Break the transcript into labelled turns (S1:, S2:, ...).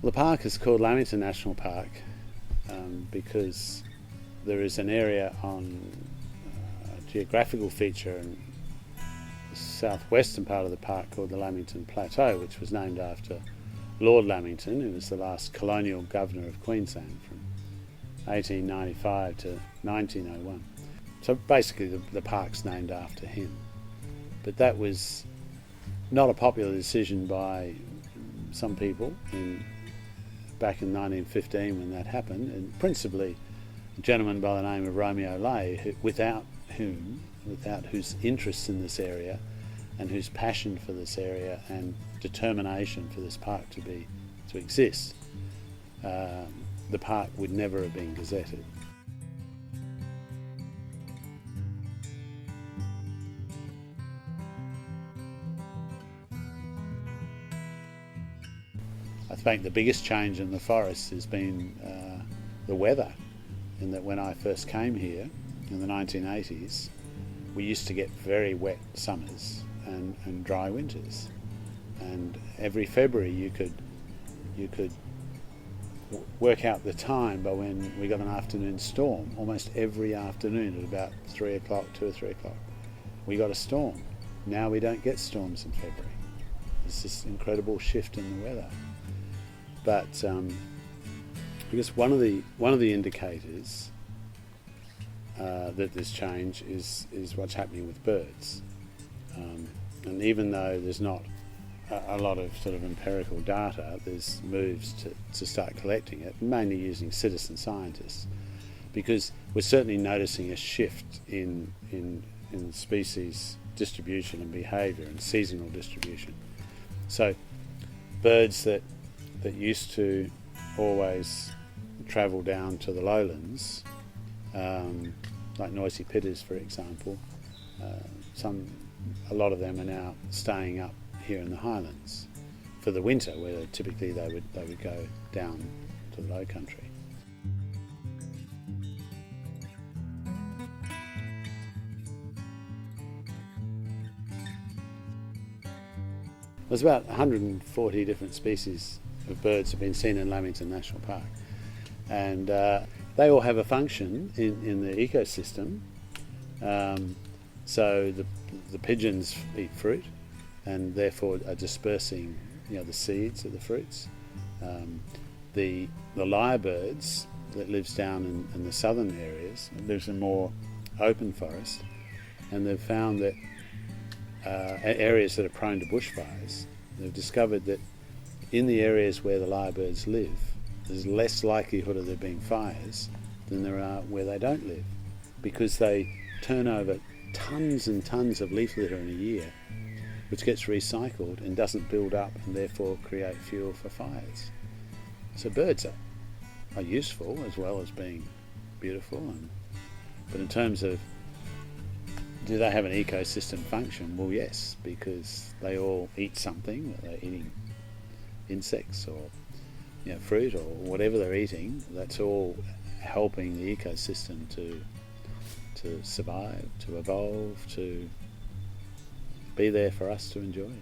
S1: Well, the park is called Lamington National Park because there is an area on a geographical feature in the southwestern part of the park called the Lamington Plateau, which was named after Lord Lamington, who was the last colonial governor of Queensland from 1895 to 1901. So basically the park's named after him. But that was not a popular decision by some people back in 1915 when that happened, and principally a gentleman by the name of Romeo Lay, without whose interest in this area and whose passion for this area and determination for this park to exist, the park would never have been gazetted. I think the biggest change in the forest has been the weather, in that when I first came here in the 1980s, we used to get very wet summers and dry winters, and every February you could work out the time by when we got an afternoon storm. Almost every afternoon at about 3 o'clock, 2 or 3 o'clock, we got a storm. Now we don't get storms in February. There's this incredible shift in the weather. But I guess one of the indicators that there's change is what's happening with birds. And even though there's not a lot of sort of empirical data, there's moves to start collecting it, mainly using citizen scientists, because we're certainly noticing a shift in species distribution and behaviour and seasonal distribution. So birds that used to always travel down to the lowlands, like noisy pitters, for example, a lot of them are now staying up here in the highlands for the winter, where typically they would go down to the low country. There's about 140 different species of birds have been seen in Lamington National Park, and they all have a function in the ecosystem. So the pigeons eat fruit and therefore are dispersing the seeds of the fruits. The lyrebirds that lives down in the southern areas, lives in more open forest, and they've found that areas that are prone to bushfires, they've discovered that in the areas where the lyrebirds live, there's less likelihood of there being fires than there are where they don't live, because they turn over tons and tons of leaf litter in a year, which gets recycled and doesn't build up and therefore create fuel for fires. So birds are useful as well as being beautiful, but in terms of do they have an ecosystem function? Well, yes, because they all eat something. They're eating insects or fruit or whatever they're eating. That's all helping the ecosystem to survive, to evolve, to be there for us to enjoy.